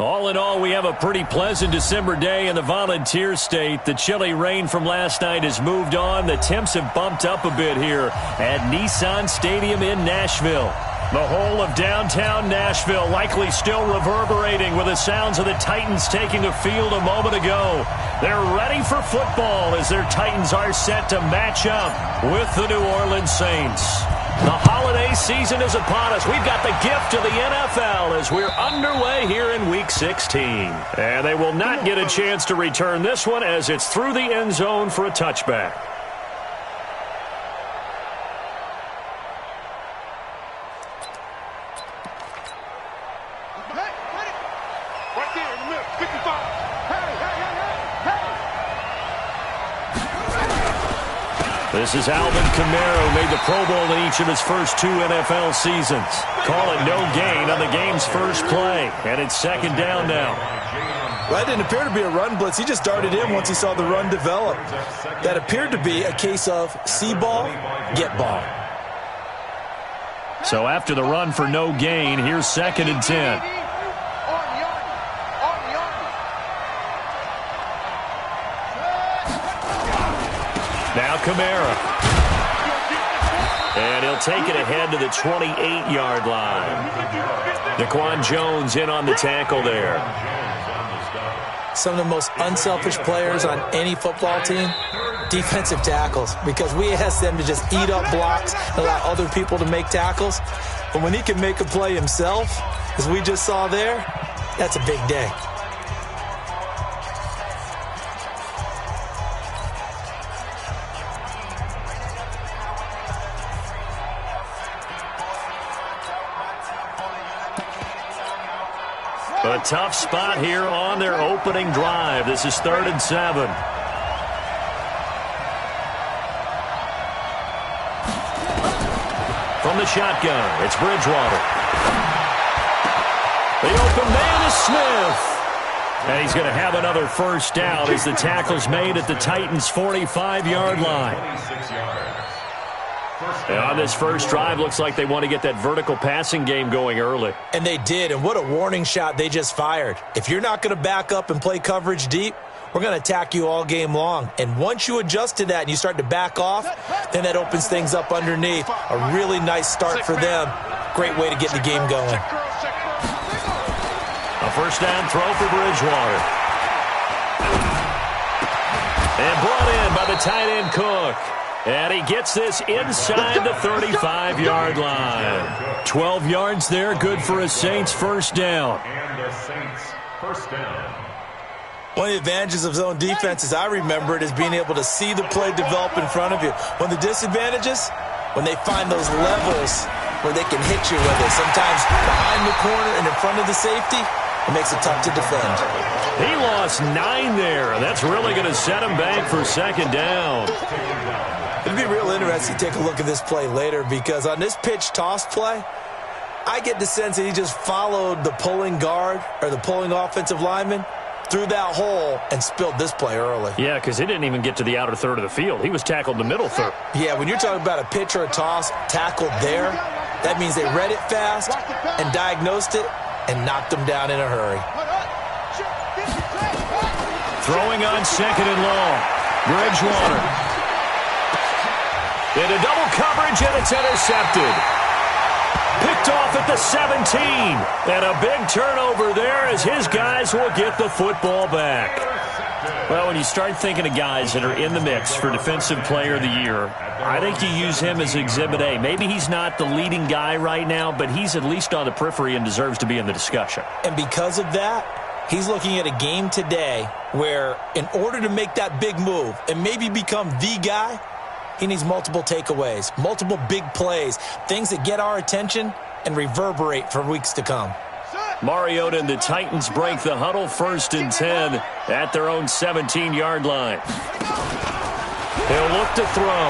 All in all, we have a pretty pleasant December day in the Volunteer State. The chilly rain from last night has moved on. The temps have bumped up a bit here at Nissan Stadium in Nashville. The whole of downtown Nashville likely still reverberating with the sounds of the Titans taking the field a moment ago. They're ready for football as their Titans are set to match up with the New Orleans Saints. The holiday season is upon us. We've got the gift of the NFL as we're underway here in Week 16. And they will not get a chance to return this one as it's through the end zone for a touchback. This is Alvin Kamara, who made the Pro Bowl in each of his first 2 NFL seasons. Call it no gain on the game's first play, and it's second down now. Well, that didn't appear to be a run blitz. He just darted in once he saw the run develop. That appeared to be a case of see ball, get ball. So after the run for no gain, here's second and 10. Now Kamara. And he'll take it ahead to the 28-yard line. Daquan Jones in on the tackle there. Some of the most unselfish players on any football team, defensive tackles, because we ask them to just eat up blocks and allow other people to make tackles. But when he can make a play himself, as we just saw there, that's a big day. A tough spot here on their opening drive. This is 3rd and 7. From the shotgun, it's Bridgewater. The open man is Smith. And he's going to have another first down as the tackle's made at the Titans' 45-yard line. And on this first drive, looks like they want to get that vertical passing game going early. And they did, and what a warning shot they just fired. If you're not going to back up and play coverage deep, we're going to attack you all game long. And once you adjust to that and you start to back off, then that opens things up underneath. A really nice start for them. Great way to get the game going. A first down throw for Bridgewater. And brought in by the tight end Cook. And he gets this inside the 35-yard line. 12 yards there, good for a Saints first down. And the Saints first down. One of the advantages of zone defense, as I remember it, is being able to see the play develop in front of you. One of the disadvantages, when they find those levels where they can hit you with it, sometimes behind the corner and in front of the safety, it makes it tough to defend. He lost 9 there. That's really going to set him back for second down. It'd be real interesting to take a look at this play later, because on this pitch toss play, I get the sense that he just followed the pulling guard or the pulling offensive lineman through that hole and spilled this play early. Yeah, because he didn't even get to the outer third of the field. He was tackled in the middle third. Yeah, when you're talking about a pitch or a toss tackled there, that means they read it fast and diagnosed it and knocked him down in a hurry. Throwing on second and long. Bridgewater. Into double coverage, and it's intercepted. Picked off at the 17. And a big turnover there as his guys will get the football back. Well, when you start thinking of guys that are in the mix for Defensive Player of the Year, I think you use him as Exhibit A. Maybe he's not the leading guy right now, but he's at least on the periphery and deserves to be in the discussion. And because of that, he's looking at a game today where in order to make that big move and maybe become the guy, he needs multiple takeaways, multiple big plays, things that get our attention and reverberate for weeks to come. Mariota and the Titans break the huddle, 1st and 10 at their own 17-yard line. He'll look to throw.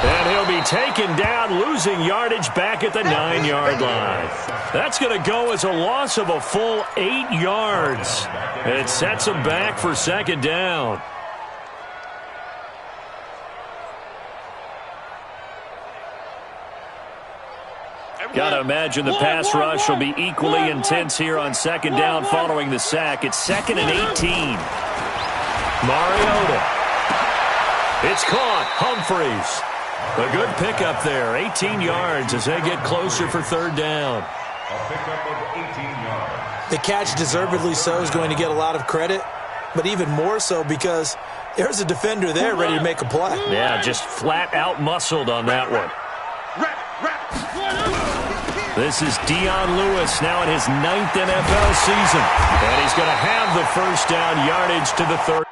And he'll be taken down, losing yardage back at the 9-yard line. That's going to go as a loss of a full 8 yards. It sets him back for second down. Gotta imagine the pass rush will be equally intense here on second down following the sack. It's 2nd and 18. Mariota. It's caught. Humphreys. A good pickup there. 18 yards as they get closer for third down. A pickup of 18 yards. The catch, deservedly so, is going to get a lot of credit, but even more so because there's a defender there ready to make a play. Yeah, just flat out muscled on that one. This is Dion Lewis now in his 9th NFL season, and he's going to have the first down yardage to the 30.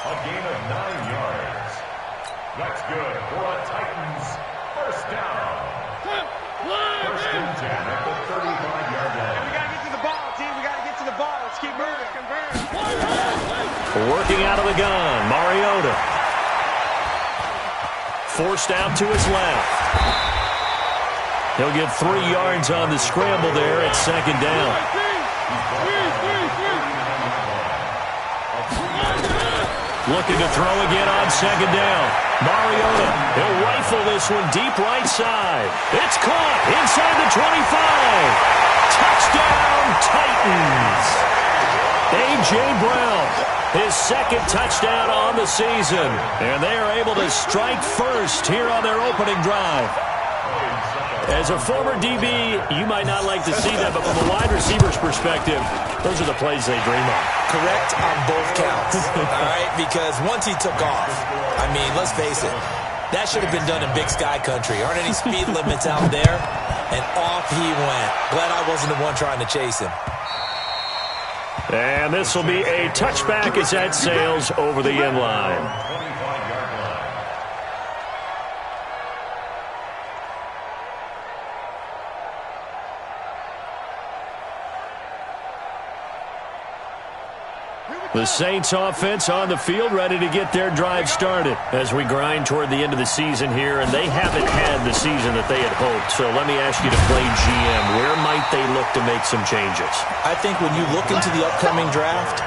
A gain of 9 yards. That's good for a Titans first down. First and 10 at the 35-yard line. We got to get to the ball, team. We got to get to the ball. Let's keep moving. Working out of the gun, Mariota. Forced out to his left. He'll get 3 yards on the scramble there at second down. Looking to throw again on second down. Mariota, he'll rifle this one deep right side. It's caught inside the 25. Touchdown, Titans. A.J. Brown, his 2nd touchdown on the season. And they are able to strike first here on their opening drive. As a former DB, you might not like to see that, but from a wide receiver's perspective, those are the plays they dream of. Correct on both counts, all right? Because once he took off, I mean, let's face it, that should have been done in Big Sky Country. Aren't any speed limits out there? And off he went. Glad I wasn't the one trying to chase him. And this will be a touchback as that sails over the end line. The Saints offense on the field ready to get their drive started as we grind toward the end of the season here, and they haven't had the season that they had hoped. So let me ask you to play GM. Where might they look to make some changes? I think when you look into the upcoming draft,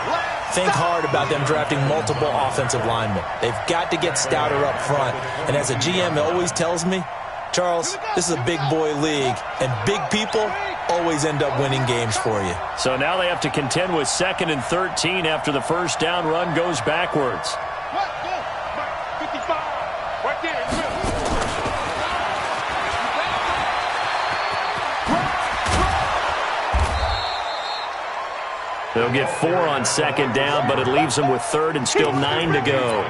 think hard about them drafting multiple offensive linemen. They've got to get stouter up front. And as a GM, it always tells me, Charles, this is a big boy league, and big people always end up winning games for you. So now they have to contend with 2nd and 13 after the first down run goes backwards. 55. Right there. They'll get 4 on second down, but it leaves them with 3rd and still 9 to go.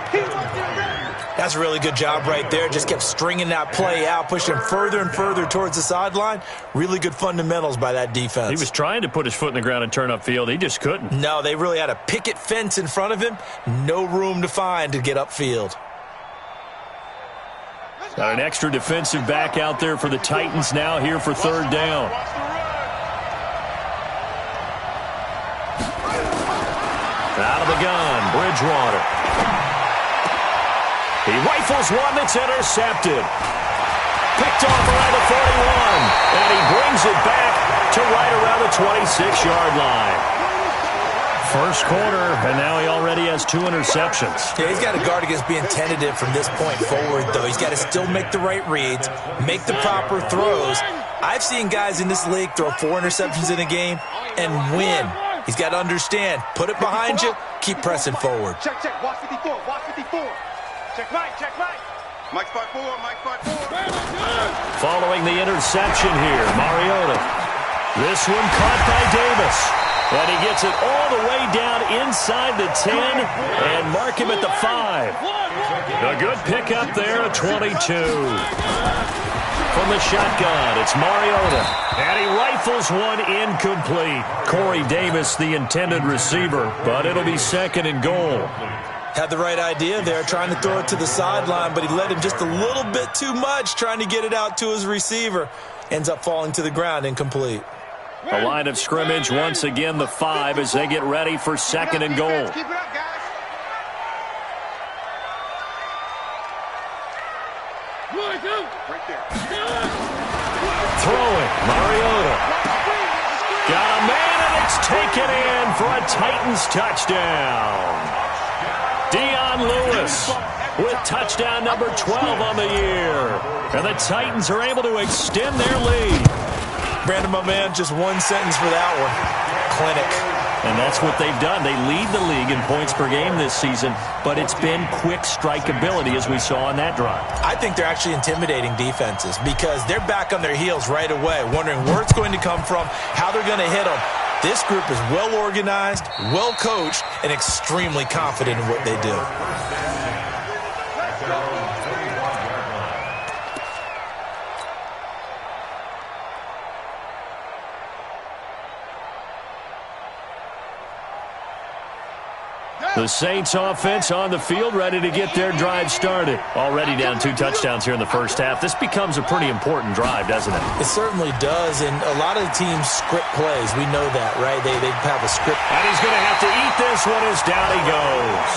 That's a really good job right there. Just kept stringing that play out, pushing him further and further towards the sideline. Really good fundamentals by that defense. He was trying to put his foot in the ground and turn upfield. He just couldn't. No, they really had a picket fence in front of him. No room to find to get upfield. Got an extra defensive back out there for the Titans now here for third down. Out of the gun, Bridgewater. He rifles one that's intercepted. Picked off around the 41. And he brings it back to right around the 26-yard line. First quarter, and now he already has 2 interceptions. Yeah, he's got to guard against being tentative from this point forward, though. He's got to still make the right reads, make the proper throws. I've seen guys in this league throw 4 interceptions in a game and win. He's got to understand, put it behind you, keep pressing forward. Check, watch 54, watch 54. Check right. Mike spot 4, Mike spot 4. Following the interception here, Mariota. This one caught by Davis. And he gets it all the way down inside the 10 and mark him at the 5. A good pickup there at 22. From the shotgun, it's Mariota. And he rifles one incomplete. Corey Davis, the intended receiver, but it'll be 2nd and goal. Had the right idea there, trying to throw it to the sideline, but he led him just a little bit too much, trying to get it out to his receiver. Ends up falling to the ground, incomplete. The line of scrimmage, once again, the 5 as they get ready for 2nd and goal. Keep it up, guys. Sneak it in for a Titans touchdown. Dion Lewis with touchdown number 12 on the year. And the Titans are able to extend their lead. Brandon, my man, just one sentence for that one. Clinic. And that's what they've done. They lead the league in points per game this season, but it's been quick strikeability as we saw on that drive. I think they're actually intimidating defenses because they're back on their heels right away, wondering where it's going to come from, how they're going to hit them. This group is well organized, well coached, and extremely confident in what they do. The Saints offense on the field, ready to get their drive started. Already down 2 touchdowns here in the first half. This becomes a pretty important drive, doesn't it? It certainly does, and a lot of the teams script plays. We know that, right? They have a script. And he's going to have to eat this one as down he goes.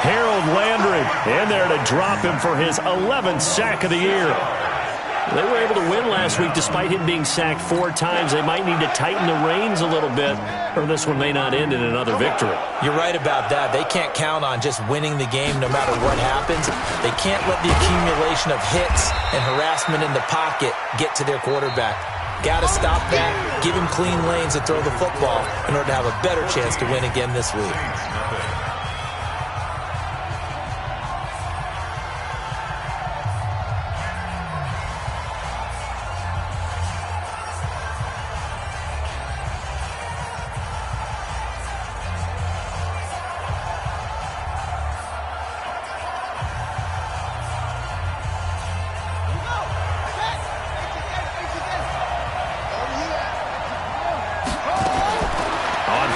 Harold Landry in there to drop him for his 11th sack of the year. They were able to win last week despite him being sacked 4 times. They might need to tighten the reins a little bit, or this one may not end in another victory. You're right about that. They can't count on just winning the game no matter what happens. They can't let the accumulation of hits and harassment in the pocket get to their quarterback. Got to stop that, give him clean lanes to throw the football in order to have a better chance to win again this week.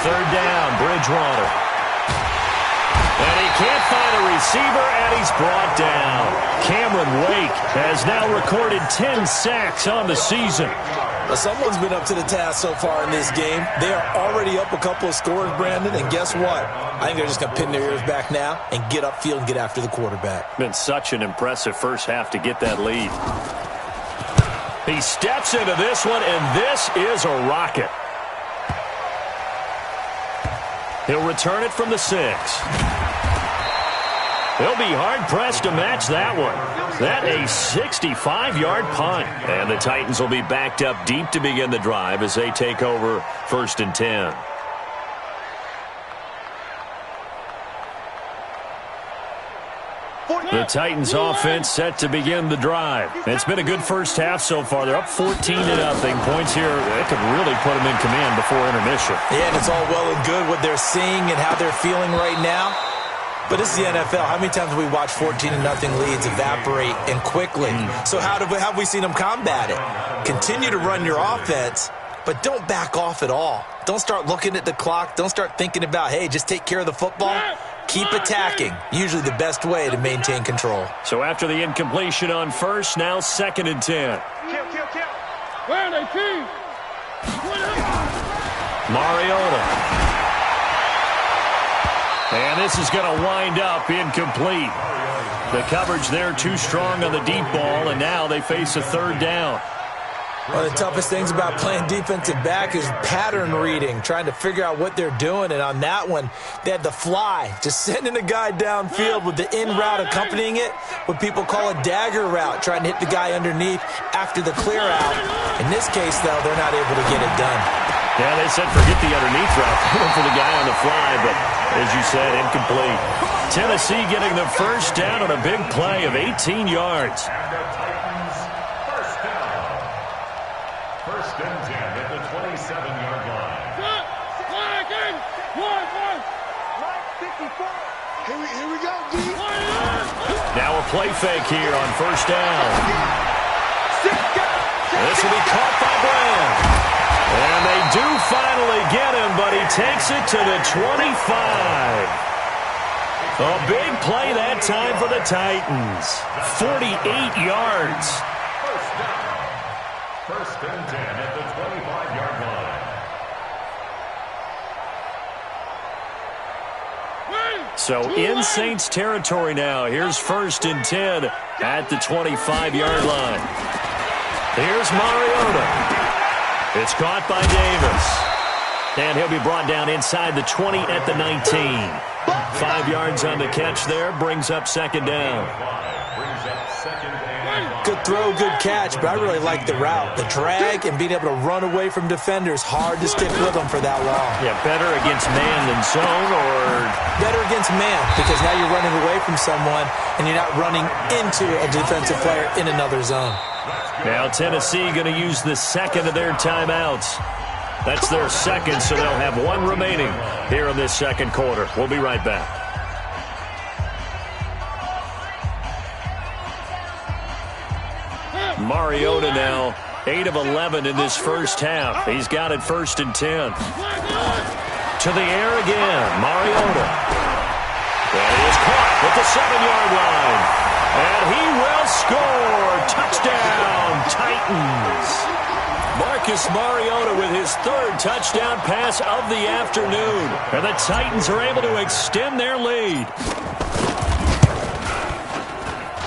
Third down, Bridgewater. And he can't find a receiver, and he's brought down. Cameron Wake has now recorded 10 sacks on the season. Well, someone's been up to the task so far in this game. They are already up a couple of scores, Brandon, and guess what? I think they're just going to pin their ears back now and get upfield and get after the quarterback. Been such an impressive first half to get that lead. He steps into this one, and this is a rocket. He'll return it from the 6. He'll be hard-pressed to match that one. That a 65-yard punt. And the Titans will be backed up deep to begin the drive as they take over 1st and 10. The Titans offense set to begin the drive. It's been a good first half so far. They're up 14-0. Points here, they could really put them in command before intermission. Yeah, and it's all well and good what they're seeing and how they're feeling right now. But this is the NFL. How many times have we watched 14-0 leads evaporate and quickly? So how have we seen them combat it? Continue to run your offense, but don't back off at all. Don't start looking at the clock. Don't start thinking about, hey, just take care of the football. Keep attacking. Usually the best way to maintain control. So after the incompletion on first, now 2nd and 10. Kill. Where are they, team? Mariota. And this is going to wind up incomplete. The coverage there too strong on the deep ball, and now they face a 3rd down. One of the toughest things about playing defensive back is pattern reading, trying to figure out what they're doing. And on that one, they had the fly, just sending a guy downfield with the in route accompanying it, what people call a dagger route, trying to hit the guy underneath after the clear out. In this case, though, they're not able to get it done. Yeah, they said forget the underneath route, put him for the guy on the fly, but as you said, incomplete. Tennessee getting the first down on a big play of 18 yards. First and 10 at the 27-yard line. Here we go, D. Now a play fake here on first down. This will be caught by Brown. And they do finally get him, but he takes it to the 25. A big play that time for the Titans. 48 yards. First and 10 at the 25-yard line. So in Saints territory now. Here's 1st and 10 at the 25-yard line. Here's Mariota. It's caught by Davis. And he'll be brought down inside the 20 at the 19. 5 yards on the catch there, brings up second down. Good throw, good catch, but I really like the route. The drag and being able to run away from defenders, hard to stick with them for that long. Yeah, better against man than zone, or? Better against man, because now you're running away from someone and you're not running into a defensive player in another zone. Now Tennessee going to use the second of their timeouts. That's their second, so they'll have one remaining here in this second quarter. We'll be right back. Mariota now 8 of 11 in this first half. He's got it 1st and 10. To the air again, Mariota. And he is caught at the 7-yard line. And he will score. Touchdown, Titans. Marcus Mariota with his 3rd touchdown pass of the afternoon. And the Titans are able to extend their lead.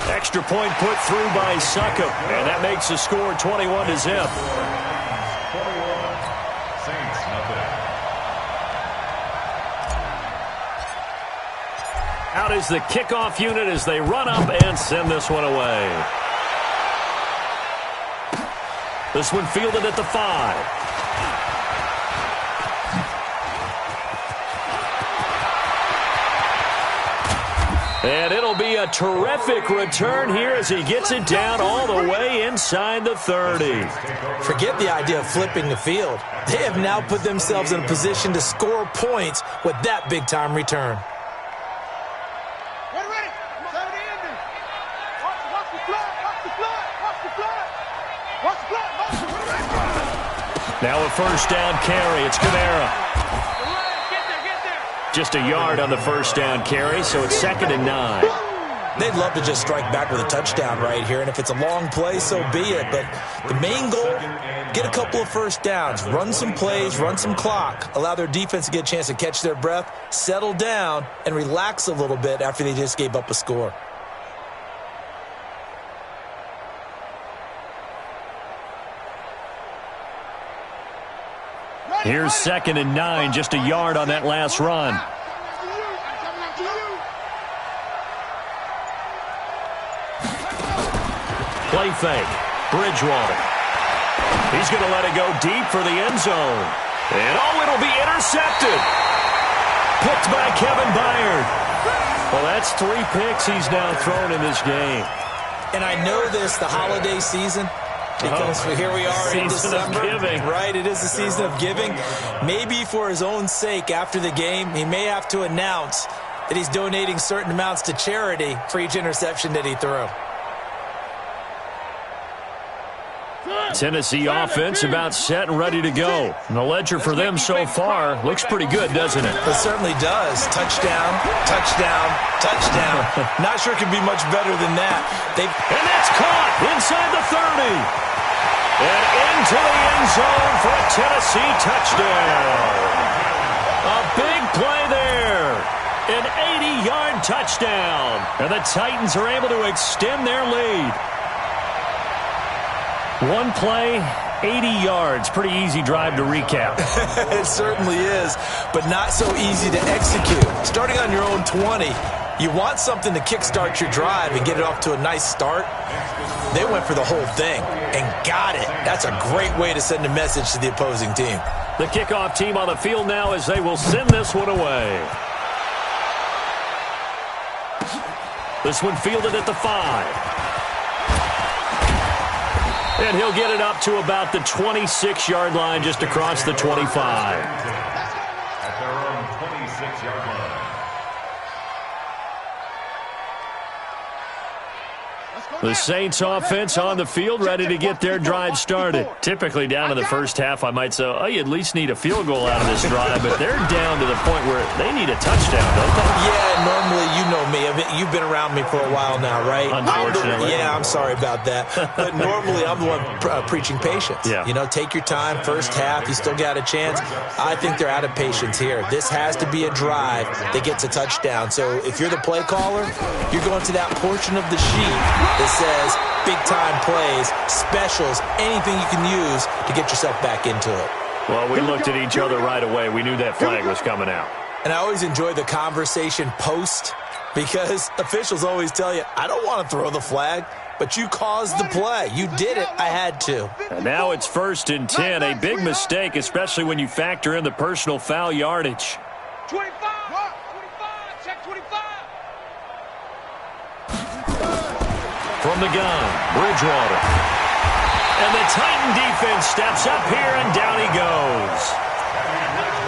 Extra point put through by Succop, and that makes the score 21-0. Out is the kickoff unit as they run up and send this one away. This one fielded at the 5. And it'll be a terrific return here as he gets it down all the way inside the 30. Forget the idea of flipping the field. They have now put themselves in a position to score points with that big-time return. Now a first down carry. It's Kamara. Just a yard on the first down carry, so it's 2nd and 9. They'd love to just strike back with a touchdown right here, and if it's a long play, so be it. But the main goal, get a couple of first downs, run some plays, run some clock, allow their defense to get a chance to catch their breath, settle down, and relax a little bit after they just gave up a score. Here's 2nd and 9, just a yard on that last run. Play fake. Bridgewater. He's going to let it go deep for the end zone. And it'll be intercepted. Picked by Kevin Byard. Well, that's 3 picks he's now thrown in this game. And I know this, the holiday season, because here we are in December, right? It is the season of giving. Maybe for his own sake, after the game, he may have to announce that he's donating certain amounts to charity for each interception that he threw. Tennessee offense about set and ready to go. And the ledger for them so far looks pretty good, doesn't it? It certainly does. Touchdown, touchdown, touchdown. Not sure it could be much better than that. And that's caught inside the 30. And into the end zone for a Tennessee touchdown. A big play there. An 80-yard touchdown. And the Titans are able to extend their lead. One play, 80 yards. Pretty easy drive to recap. It certainly is, but not so easy to execute. Starting on your own 20, you want something to kickstart your drive and get it off to a nice start. They went for the whole thing and got it. That's a great way to send a message to the opposing team. The kickoff team on the field now as they will send this one away. This one fielded at the 5. And he'll get it up to about the 26-yard line, just across the 25. At their own 26-yard line. The Saints offense on the field, ready to get their drive started. Typically down in the first half, I might say, oh, you at least need a field goal out of this drive, but they're down to the point where they need a touchdown, don't they? Yeah, normally, you know me. You've been around me for a while now, right? Unfortunately. I'm sorry about that. But normally, I'm the one preaching patience. Yeah. You know, take your time. First half, you still got a chance. I think they're out of patience here. This has to be a drive that gets a touchdown. So if you're the play caller, you're going to that portion of the sheet that says big-time plays, specials, anything you can use to get yourself back into it. Well, we looked at each other right away. We knew that flag was coming out. And I always enjoy the conversation post because officials always tell you, I don't want to throw the flag, but you caused the play. You did it. I had to. And now it's 1st and 10. A big mistake, especially when you factor in the personal foul yardage. 25. 25. Check 25. From the gun, Bridgewater. And the Titan defense steps up here, and down he goes.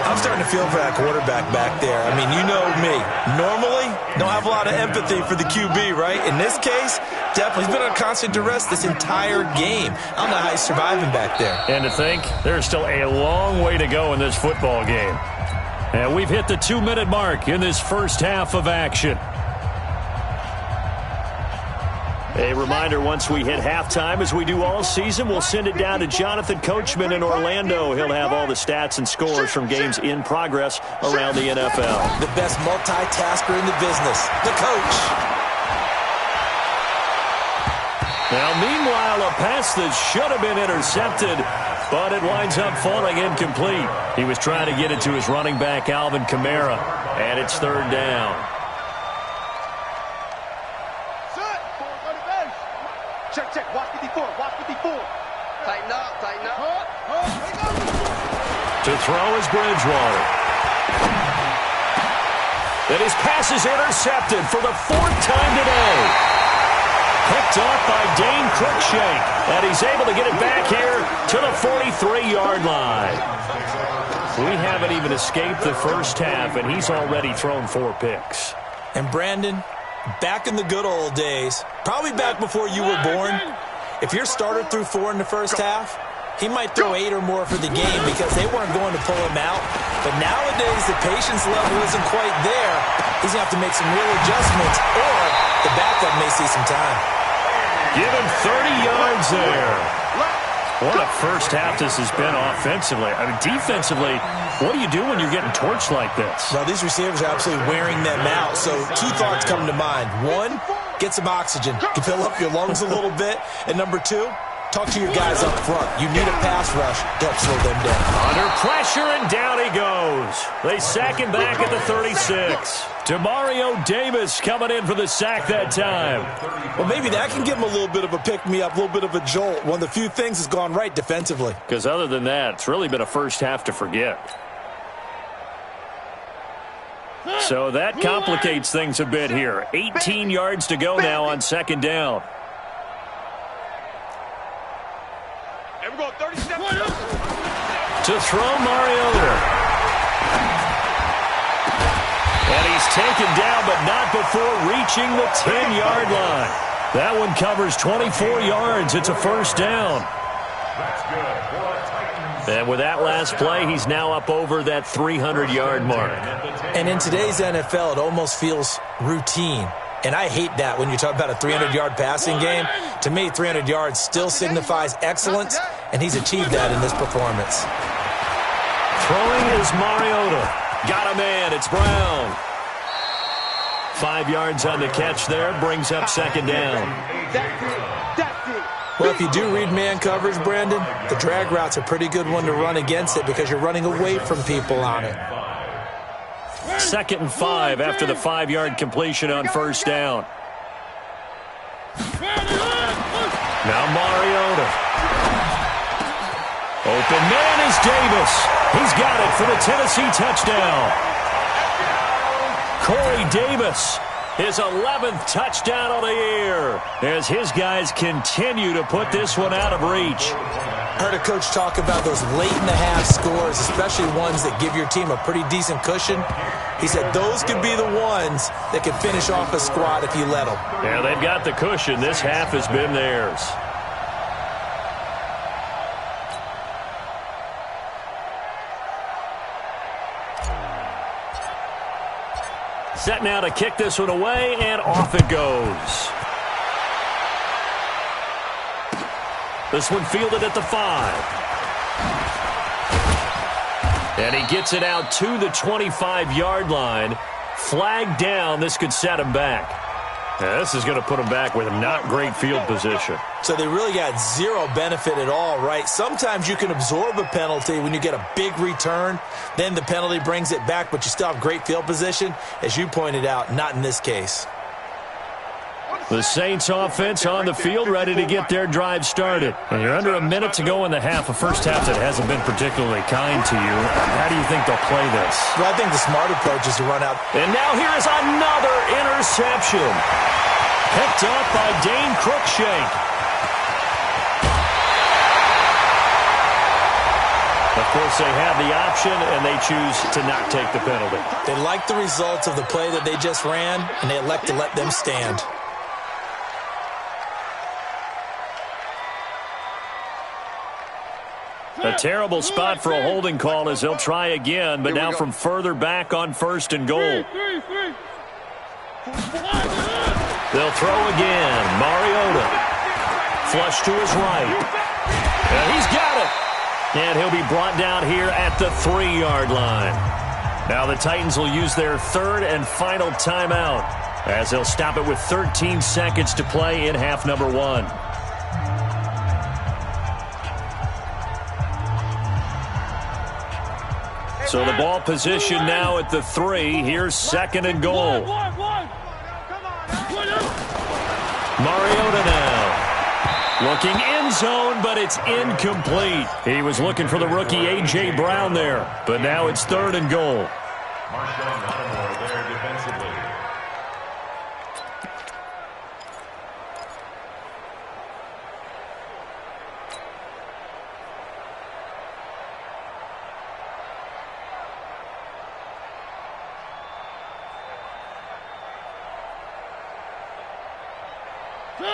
I'm starting to feel for that quarterback back there. I mean, you know me. Normally, don't have a lot of empathy for the QB, right? In this case, definitely. He's been on constant duress this entire game. I don't know how he's surviving back there. And to think, there's still a long way to go in this football game. And we've hit the 2-minute mark in this first half of action. A reminder, once we hit halftime, as we do all season, we'll send it down to Jonathan Coachman in Orlando. He'll have all the stats and scores from games in progress around the NFL. The best multitasker in the business, the coach. Now, meanwhile, a pass that should have been intercepted, but it winds up falling incomplete. He was trying to get it to his running back, Alvin Kamara, and it's 3rd down. Check. Watch 54. Watch 54. Tighten up. To throw is Bridgewater. And his pass is intercepted for the 4th time today. Picked off by Dane Cruikshank. And he's able to get it back here to the 43-yard line. We haven't even escaped the first half, and he's already thrown 4 picks. And Brandon, back in the good old days, probably back before you were born, if your starter threw 4 in the first half, he might throw 8 or more for the game because they weren't going to pull him out. But nowadays, the patience level isn't quite there. He's going to have to make some real adjustments, or the backup may see some time. Give him 30 yards there. What a first half this has been offensively. I mean, defensively, what do you do when you're getting torched like this? Well, these receivers are absolutely wearing them out. So 2 thoughts come to mind. 1, get some oxygen. You fill up your lungs a little bit. And number 2, talk to your guys up front. You need a pass rush. Don't slow them down. Under pressure, and down he goes. They sack him back at the 36. Demario Davis coming in for the sack that time. Well, maybe that can give him a little bit of a pick-me-up, a little bit of a jolt. One of the few things has gone right defensively. Because other than that, it's really been a first half to forget. So that complicates things a bit here. 18 yards to go now on 2nd down. Everyone, 30 seconds. To throw Mariota. And he's taken down, but not before reaching the 10-yard line. That one covers 24 yards. It's a 1st down. And with that last play, he's now up over that 300-yard mark. And in today's NFL, it almost feels routine. And I hate that when you talk about a 300-yard passing game. To me, 300 yards still signifies excellence, and he's achieved that in this performance. Throwing is Mariota. Got a man. It's Brown. 5 yards on the catch there. Brings up 2nd down. Well, if you do read man coverage, Brandon, the drag route's a pretty good one to run against it because you're running away from people on it. 2nd and 5 after the 5-yard completion on 1st down. Now Mariota. Open man is Davis. He's got it for the Tennessee touchdown. Corey Davis, his 11th touchdown of the year, as his guys continue to put this one out of reach. I heard a coach talk about those late-in-the-half scores, especially ones that give your team a pretty decent cushion. He said those could be the ones that could finish off a squad if you let them. Yeah, they've got the cushion. This half has been theirs. Set now to kick this one away, and off it goes. This one fielded at the 5. And he gets it out to the 25-yard line. Flag down. This could set him back. Yeah, this is going to put them back with not great field position. So they really got zero benefit at all, right? Sometimes you can absorb a penalty when you get a big return. Then the penalty brings it back, but you still have great field position. As you pointed out, not in this case. The Saints offense on the field, ready to get their drive started. And you're under a minute to go in the half, a first half that hasn't been particularly kind to you. How do you think they'll play this? Well, I think the smart approach is to run out. And now here is another interception. Picked up by Dane Cruikshank. Of course, they have the option, and they choose to not take the penalty. They like the results of the play that they just ran, and they elect to let them stand. A terrible spot for a holding call as they'll try again, but now from further back on 1st and goal. They'll throw again. Mariota. Flush to his right. And he's got it. And he'll be brought down here at the 3-yard line. Now the Titans will use their 3rd and final timeout as they'll stop it with 13 seconds to play in half number 1. So the ball position now at the 3. Here's 2nd and goal. Mariota now. Looking end zone, but it's incomplete. He was looking for the rookie A.J. Brown there. But now it's 3rd and goal. Marshawn Lattimore there defensively.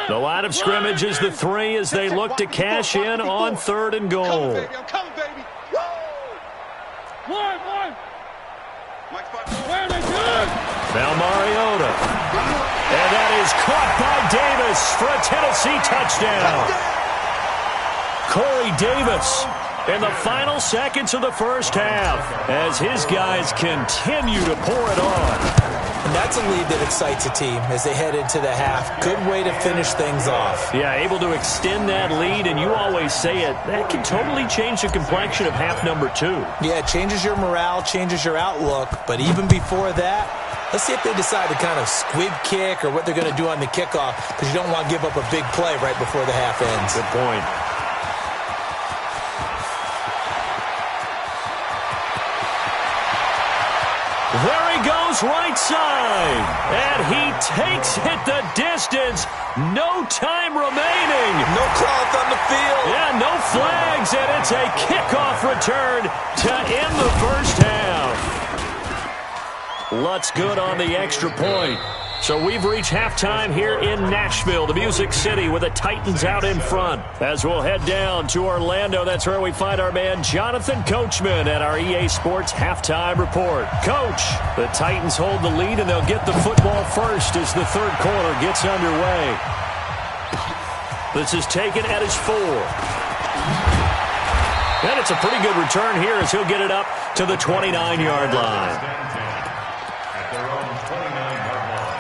The line of scrimmage is the 3 as they look to cash in on 3rd and goal. I'm coming, baby. Now Mariota. And that is caught by Davis for a Tennessee touchdown. Corey Davis in the final seconds of the first half as his guys continue to pour it on. And that's a lead that excites a team as they head into the half. Good way to finish things off. Yeah, able to extend that lead, and you always say it, that can totally change the complexion of half number 2. Yeah, it changes your morale, changes your outlook, but even before that, let's see if they decide to kind of squib kick or what they're going to do on the kickoff, because you don't want to give up a big play right before the half ends. Good point. There he goes right side, and he takes it the distance. No time remaining. No cloth on the field. Yeah, no flags, and it's a kickoff return to end the first half. Lutz good on the extra point. So we've reached halftime here in Nashville, the Music City, with the Titans out in front. As we'll head down to Orlando, that's where we find our man Jonathan Coachman at our EA Sports Halftime Report. Coach, the Titans hold the lead, and they'll get the football first as the 3rd quarter gets underway. This is taken at his 4. And it's a pretty good return here as he'll get it up to the 29-yard line. At their own 29-yard line.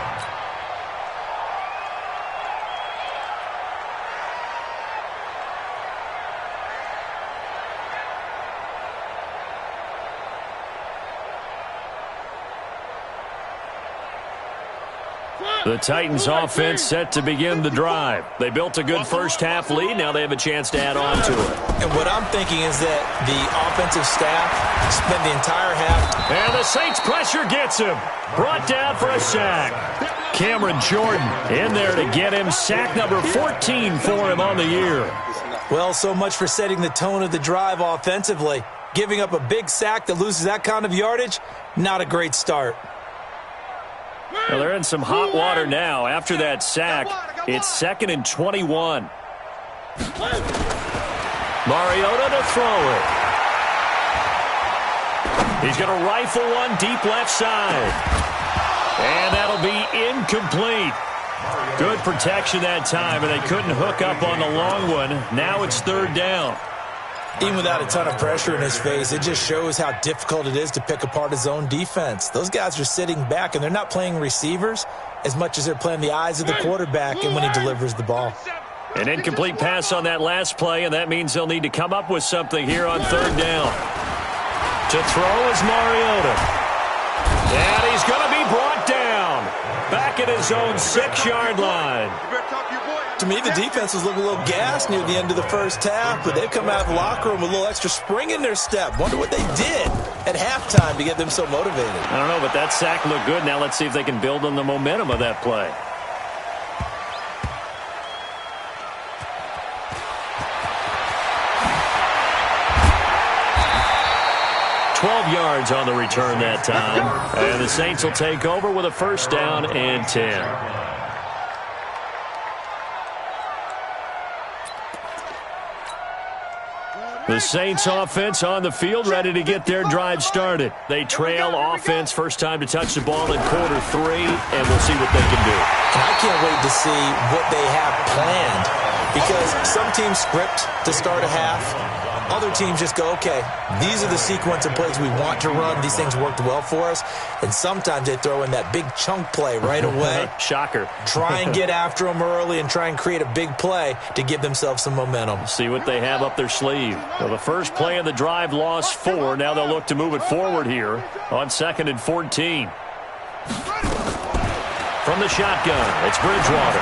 The Titans offense set to begin the drive. They built a good first half lead. Now they have a chance to add on to it. And what I'm thinking is that the offensive staff spent the entire half. And the Saints pressure gets him. Brought down for a sack. Cameron Jordan in there to get him. Sack number 14 for him on the year. Well, so much for setting the tone of the drive offensively. Giving up a big sack that loses that kind of yardage, not a great start. Well, they're in some hot water now. After that sack, it's 2nd and 21. Mariota to throw it. He's going to rifle one deep left side. And that'll be incomplete. Good protection that time, and they couldn't hook up on the long one. Now it's 3rd down. Even without a ton of pressure in his face, it just shows how difficult it is to pick apart his own defense. Those guys are sitting back, and they're not playing receivers. as much as they're playing the eyes of the quarterback and when he delivers the ball. An incomplete pass on that last play, and that means they'll need to come up with something here on third down. To throw is Mariota. And he's going to be brought down. Back at his own 6-yard line. To me, the defense was looking a little gassed near the end of the first half, but they've come out of the locker room with a little extra spring in their step. Wonder what they did at halftime to get them so motivated. I don't know, but that sack looked good. Now let's see if they can build on the momentum of that play. Yards on the return that time. And the Saints will take over with a first down and 10. The Saints offense on the field, ready to get their drive started. They trail offense, first time to touch the ball in quarter 3, and we'll see what they can do. And I can't wait to see what they have planned, because some teams script to start a half. Other teams just go, okay, these are the sequence of plays we want to run. These things worked well for us. And sometimes they throw in that big chunk play right away. Shocker. Try and get after them early and try and create a big play to give themselves some momentum. See what they have up their sleeve. Well, the first play of the drive lost 4. Now they'll look to move it forward here on 2nd and 14. From the shotgun, it's Bridgewater.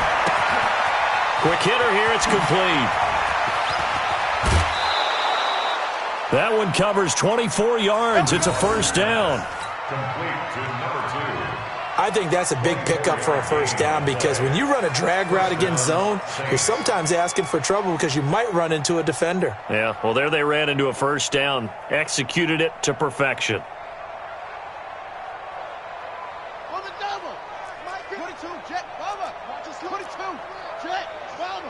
Quick hitter here, it's complete. That one covers 24 yards. It's a first down. Complete to number 2. I think that's a big pickup for a first down, because when you run a drag route against zone, you're sometimes asking for trouble because you might run into a defender. Yeah, well, there they ran into a first down. Executed it to perfection. On the double. 22, jet, bomber. 22, jet, bomber.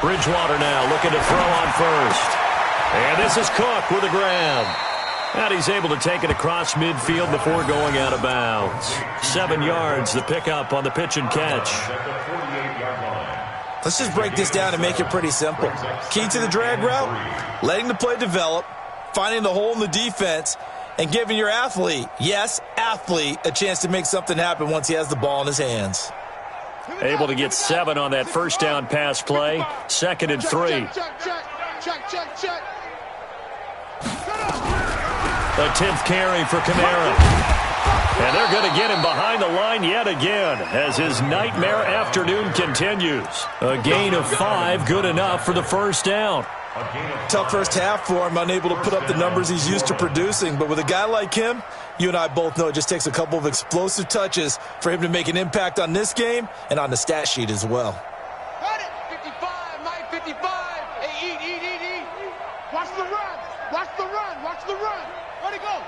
Bridgewater now looking to throw on first. And this is Cook with a grab. And he's able to take it across midfield before going out of bounds. 7 yards, the pickup on the pitch and catch. Let's just break this down and make it pretty simple. Key to the drag route, letting the play develop, finding the hole in the defense, and giving your athlete, yes, athlete, a chance to make something happen once he has the ball in his hands. Able to get 7 on that first down pass play. 2nd and 3. Check. The 10th carry for Kamara. And they're going to get him behind the line yet again as his nightmare afternoon continues. A gain of 5, good enough for the first down. Tough first half for him, unable to put up the numbers he's used to producing. But with a guy like him, you and I both know it just takes a couple of explosive touches for him to make an impact on this game and on the stat sheet as well. Got it. 55, Mike, 55. Hey, eat. Watch the run. Where'd he go?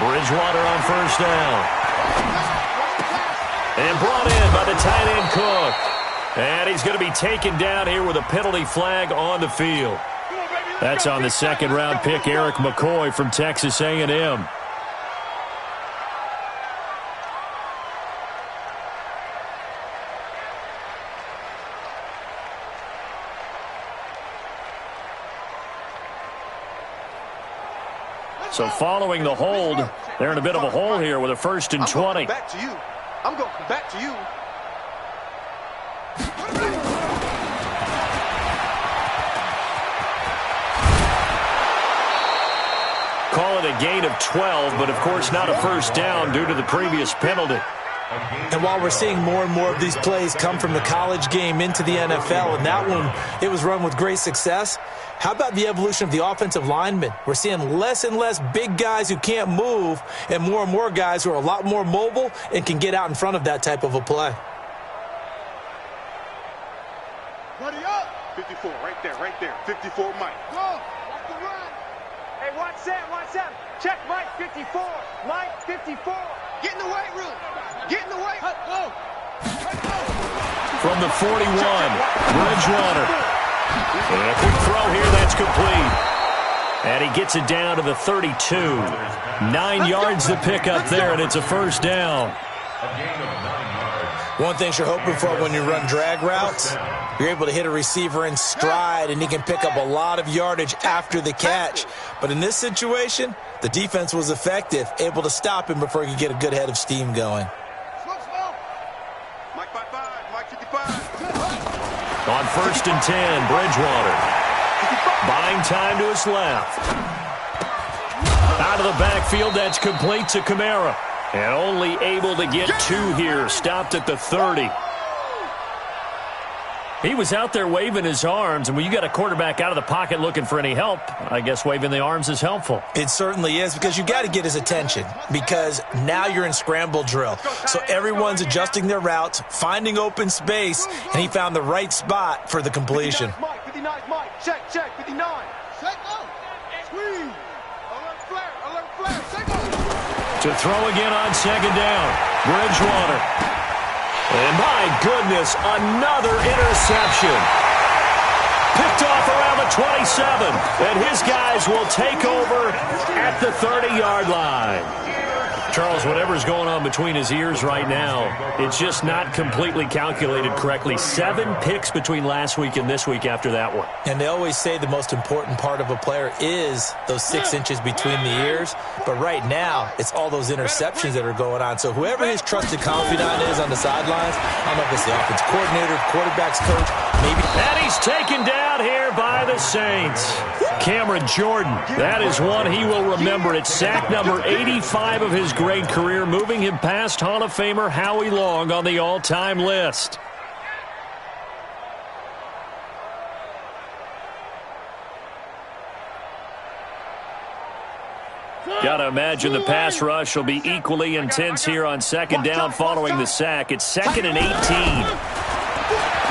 Bridgewater on first down. And brought in by the tight end Cook. And he's going to be taken down here with a penalty flag on the field. That's on the 2nd-round pick, Eric McCoy from Texas A&M. So following the hold, they're in a bit of a hole here with a 1st and 20. Back to you. I'm going back to you. Call it a gain of 12, but of course not a first down due to the previous penalty. And while we're seeing more and more of these plays come from the college game into the NFL, and that one, it was run with great success, how about the evolution of the offensive linemen? We're seeing less and less big guys who can't move and more guys who are a lot more mobile and can get out in front of that type of a play. Ready up. 54, right there. 54, Mike. Go. Watch the run. Hey, watch that. Check Mike, 54. Mike, 54. Get in the weight room. Go. From the 41, Bridgewater. And a quick throw here, that's complete. And he gets it down to the 32. 9 yards to pick up there, and it's a first down. One thing you're hoping for when you run drag routes, You're able to hit a receiver in stride, and he can pick up a lot of yardage after the catch. But in this situation, the defense was effective, able to stop him before he could get a good head of steam going. Mike 55, Mike 55. On 1st and 10, Bridgewater. Buying time to his left. Out of the backfield, that's complete to Kamara. And only able to get 2 here, stopped at the 30. He was out there waving his arms, and when you got a quarterback out of the pocket looking for any help, I guess waving the arms is helpful. It certainly is, because you got to get his attention, because now you're in scramble drill. So everyone's adjusting their routes, finding open space, and he found the right spot for the completion. 59 Mike, check, 59. Check out. Squeeze. Alert flare, check out. To throw again on 2nd down, Bridgewater. And my goodness, another interception. Picked off around the 27. And his guys will take over at the 30-yard line. Charles, whatever's going on between his ears right now, it's just not completely calculated correctly. 7 picks between last week and this week after that one. And they always say the most important part of a player is those 6 inches between the ears. But right now, it's all those interceptions that are going on. So whoever his trusted confidant is on the sidelines, I don't know if it's the offense coordinator, quarterback's coach, maybe. And he's taken down here by the Saints. Cameron Jordan, that is one he will remember. It's sack number 85 of his great career, moving him past Hall of Famer Howie Long on the all-time list. Got to imagine the pass rush will be equally intense here on 2nd down following the sack. It's 2nd and 18.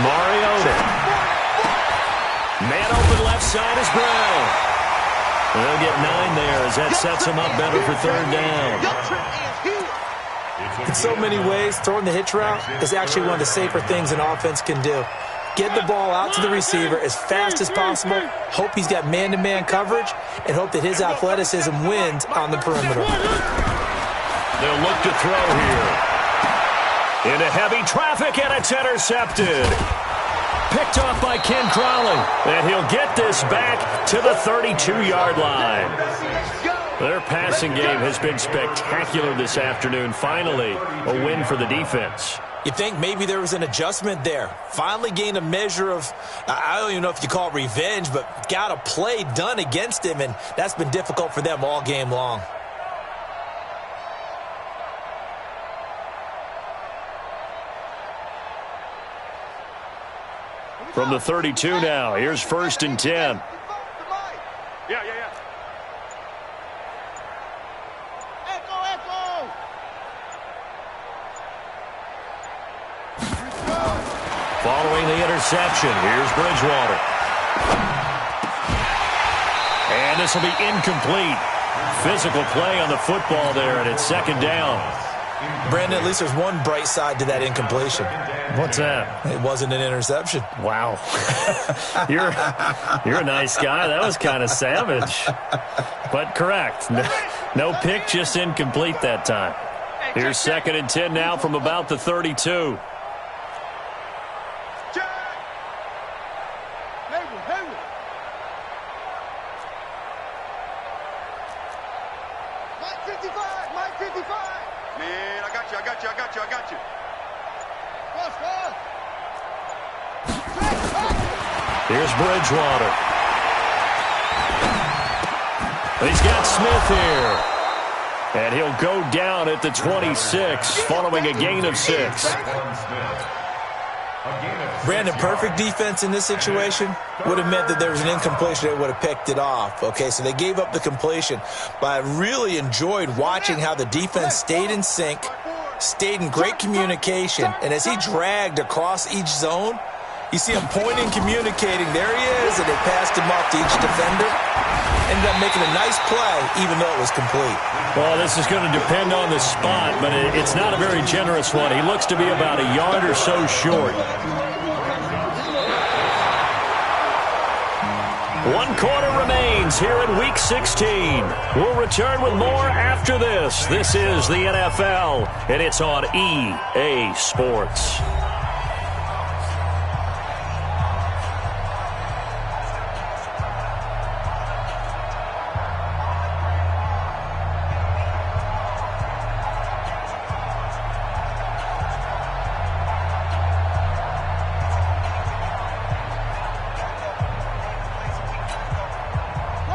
Mariota. Man open left side is Brown. They'll get 9 there as that sets him up better for 3rd down. In so many ways, throwing the hitch route is actually one of the safer things an offense can do. Get the ball out to the receiver as fast as possible, hope he's got man-to-man coverage, and hope that his athleticism wins on the perimeter. They'll look to throw here. Into heavy traffic, and it's intercepted. Picked off by Ken Crowley, and he'll get this back to the 32-yard line. Their passing game has been spectacular this afternoon. Finally, a win for the defense. You think maybe there was an adjustment there. Finally gained a measure of, I don't even know if you call it revenge, but got a play done against him, and that's been difficult for them all game long. From the 32 now, here's 1st and 10. Yeah. Echo. Following the interception, here's Bridgewater. And this will be incomplete. Physical play on the football there, and it's 2nd down. Brandon, at least there's one bright side to that incompletion. What's that? It wasn't an interception. Wow. You're a nice guy. That was kind of savage. But correct. No pick, just incomplete that time. Here's 2nd and 10 now from about the 32. Mike 55. Man, I got you. Here's Bridgewater. He's got Smith here. And he'll go down at the 26 following a gain of 6. Brandon, perfect defense in this situation would have meant that there was an incompletion. They would have picked it off. Okay, so they gave up the completion. But I really enjoyed watching how the defense stayed in sync, stayed in great communication. And as he dragged across each zone, you see him pointing, communicating. There he is, and they passed him off to each defender. Ended up making a nice play, even though it was complete. Well, this is going to depend on the spot, but it's not a very generous one. He looks to be about a yard or so short. 1 quarter remains here in Week 16. We'll return with more after this. This is the NFL, and it's on EA Sports.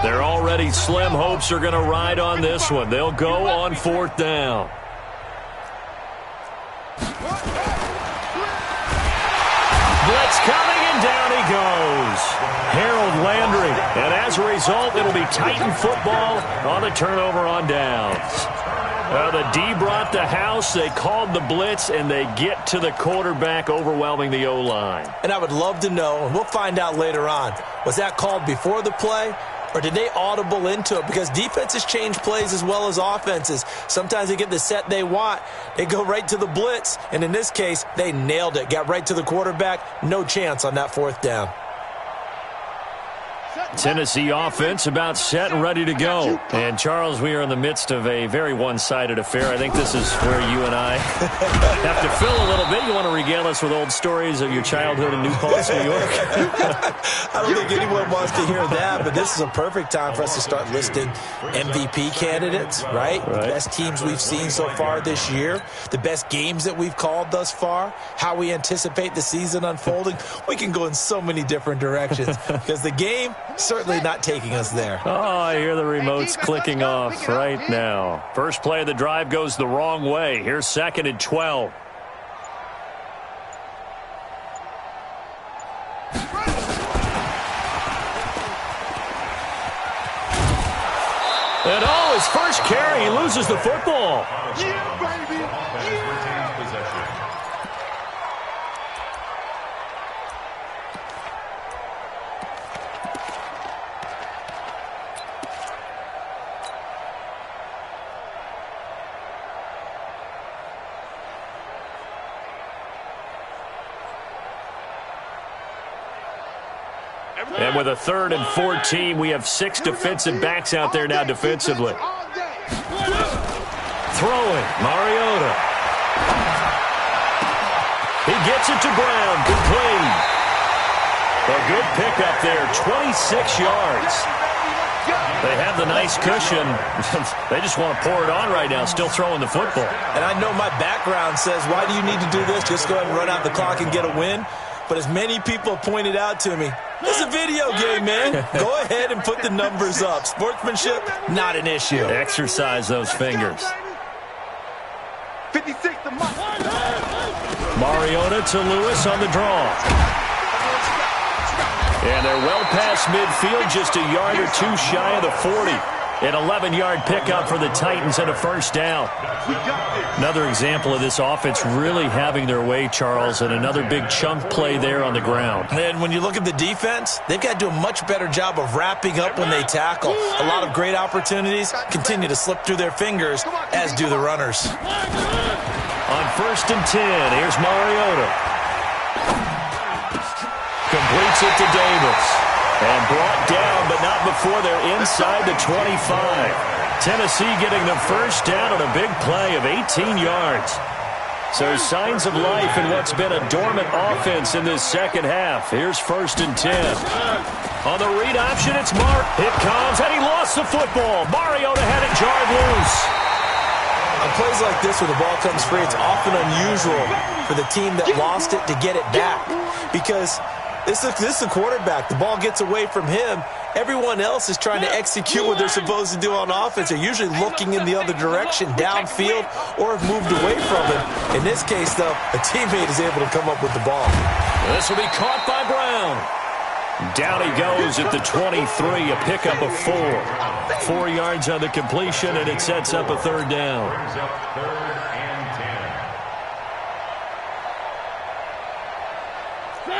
Their already slim hopes are going to ride on this one. They'll go on 4th down. Blitz coming, and down he goes. Harold Landry. And as a result, it'll be Titan football on a turnover on downs. The D brought the house. They called the blitz, and they get to the quarterback, overwhelming the O-line. And I would love to know, and we'll find out later on, was that called before the play, or did they audible into it? Because defenses change plays as well as offenses. Sometimes they get the set they want. They go right to the blitz, and in this case, they nailed it. Got right to the quarterback. No chance on that 4th down. Tennessee offense about set and ready to go. And, Charles, we are in the midst of a very one-sided affair. I think this is where you and I have to fill a little bit. You want to regale us with old stories of your childhood in New Paltz, New York? I don't think anyone wants to hear that, but this is a perfect time for us to start listing MVP candidates, right? The best teams we've seen so far this year, the best games that we've called thus far, how we anticipate the season unfolding. We can go in so many different directions because the game certainly not taking us there. Oh, I hear the remotes clicking off right now. First play of the drive goes the wrong way. Here's 2nd and 12. And his first carry, he loses the football. Yeah, baby. Yeah. Possession. And with a 3rd and 14, we have 6 defensive backs out there now defensively. Throwing, Mariota. He gets it to Brown, complete. A good pickup there, 26 yards. They have the nice cushion. They just want to pour it on right now, still throwing the football. And I know my background says, why do you need to do this? Just go ahead and run out the clock and get a win. But as many people pointed out to me, this is a video game, man. Go ahead and put the numbers up. Sportsmanship, not an issue. Exercise those fingers. 56 to Mariota to Lewis on the draw. And they're well past midfield, just a yard or two shy of the 40. An 11-yard pickup for the Titans and a first down. Another example of this offense really having their way, Charles, and another big chunk play there on the ground. And when you look at the defense, they've got to do a much better job of wrapping up when they tackle. A lot of great opportunities continue to slip through their fingers, as do the runners. On 1st and 10, here's Mariota. Completes it to Davis. And brought down, but not before they're inside the 25. Tennessee getting the first down on a big play of 18 yards. So signs of life in what's been a dormant offense in this second half. Here's 1st and 10. On the read option, it's Mark. It comes, and he lost the football. Mariota had it jarred loose. On plays like this where the ball comes free, it's often unusual for the team that lost it to get it back. Because this is the quarterback. The ball gets away from him. Everyone else is trying to execute what they're supposed to do on offense. They're usually looking in the other direction, downfield, or have moved away from him. In this case, though, a teammate is able to come up with the ball. This will be caught by Brown. Down he goes at the 23, a pickup of 4. 4 yards on the completion, and it sets up a third down.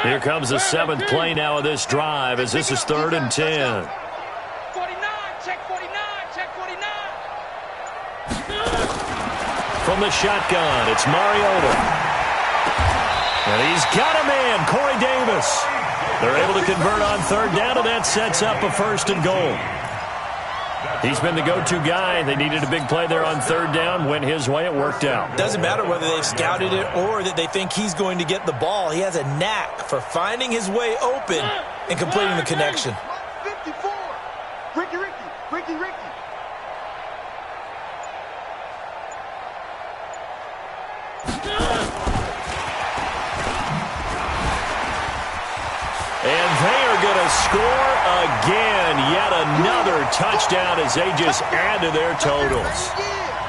Here comes the 7th play now of this drive as this is 3rd and 10. 49, check 49, check 49. From the shotgun, it's Mariota. And he's got a man, Corey Davis. They're able to convert on 3rd down, and that sets up a 1st and goal. He's been the go-to guy. They needed a big play there on 3rd down. Went his way. It worked out. Doesn't matter whether they've scouted it or that they think he's going to get the ball. He has a knack for finding his way open and completing the connection. 54. Ricky. And they are going to score again. Yet another touchdown as they just add to their totals.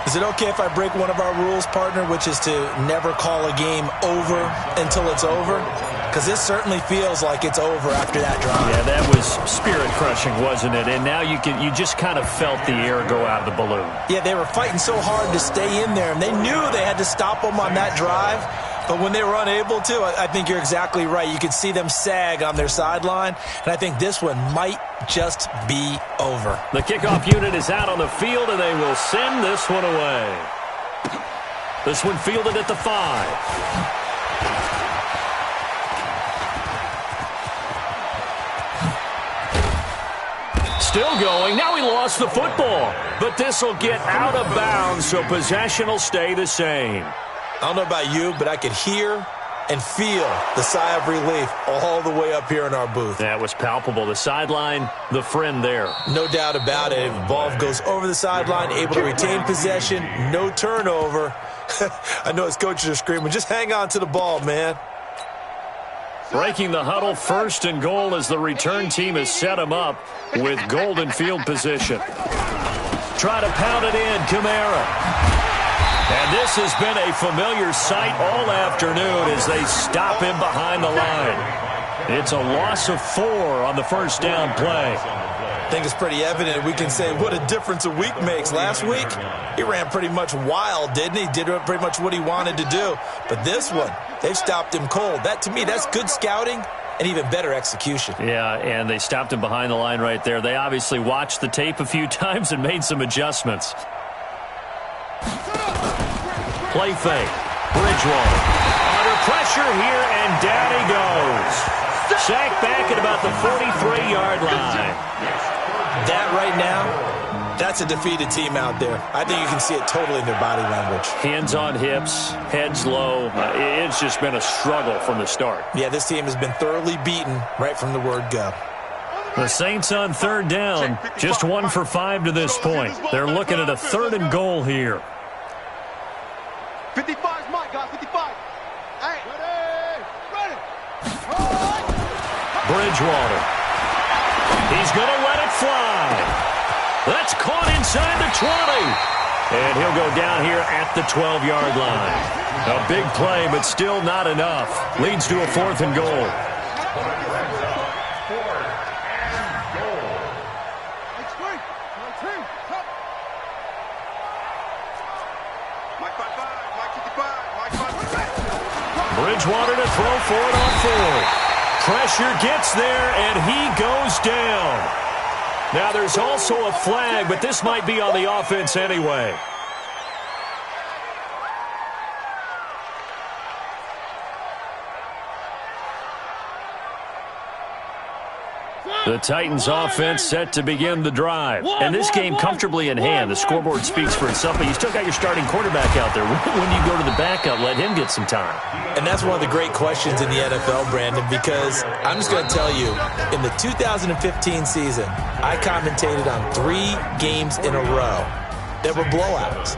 Is it okay if I break one of our rules, partner, which is to never call a game over until it's over? Because this certainly feels like it's over after that drive. Yeah, that was spirit-crushing, wasn't it? And now you just kind of felt the air go out of the balloon. Yeah, they were fighting so hard to stay in there, and they knew they had to stop them on that drive. But when they were unable to, I think you're exactly right. You could see them sag on their sideline, and I think this one might just be over. The kickoff unit is out on the field, and they will send this one away. This one fielded at the 5. Still going. Now he lost the football. But this will get out of bounds, so possession will stay the same. I don't know about you, but I could hear and feel the sigh of relief all the way up here in our booth. That was palpable. The sideline, the friend there. No doubt about it. If the ball goes over the sideline, able to retain possession, no turnover. I know his coaches are screaming, just hang on to the ball, man. Breaking the huddle, 1st and goal as the return team has set him up with golden field position. Try to pound it in, Kamara. And this has been a familiar sight all afternoon as they stop him behind the line. It's a loss of 4 on the first down play. I think it's pretty evident. We can say what a difference a week makes. Last week, he ran pretty much wild, didn't he? Did pretty much what he wanted to do. But this one, they've stopped him cold. That, to me, that's good scouting and even better execution. Yeah, and they stopped him behind the line right there. They obviously watched the tape a few times and made some adjustments. Play fake. Bridgewater. Under pressure here, and down he goes. Sacked back at about the 43-yard line. That right now, that's a defeated team out there. I think you can see it totally in their body language. Hands on hips, heads low. It's just been a struggle from the start. Yeah, this team has been thoroughly beaten right from the word go. The Saints on 3rd down, just 1 for 5 to this point. They're looking at a 3rd and goal here. 55's mine, guys. 55. Hey, ready. Bridgewater. He's going to let it fly. That's caught inside the 20. And he'll go down here at the 12-yard line. A big play, but still not enough. Leads to a 4th and goal. Bridgewater to throw for it on 4. Pressure gets there, and he goes down. Now there's also a flag, but this might be on the offense anyway. The Titans offense set to begin the drive. And this game comfortably in hand. The scoreboard speaks for itself, but you still got your starting quarterback out there. When you go to the backup, let him get some time. And that's one of the great questions in the NFL, Brandon, because I'm just going to tell you, in the 2015 season, I commentated on 3 games in a row that were blowouts.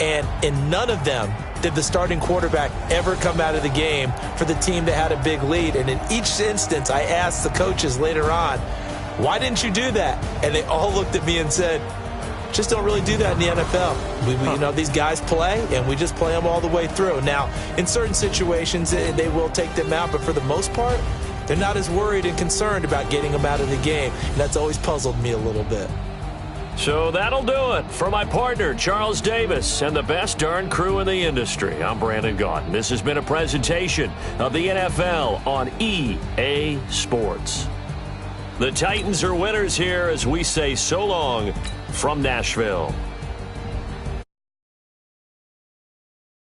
And in none of them did the starting quarterback ever come out of the game for the team that had a big lead. And in each instance, I asked the coaches later on, why didn't you do that? And they all looked at me and said, just don't really do that in the NFL. You know, these guys play, and we just play them all the way through. Now, in certain situations, they will take them out, but for the most part, they're not as worried and concerned about getting them out of the game. And that's always puzzled me a little bit. So that'll do it for my partner, Charles Davis, and the best darn crew in the industry. I'm Brandon Gaudin. This has been a presentation of the NFL on EA Sports. The Titans are winners here as we say so long from Nashville.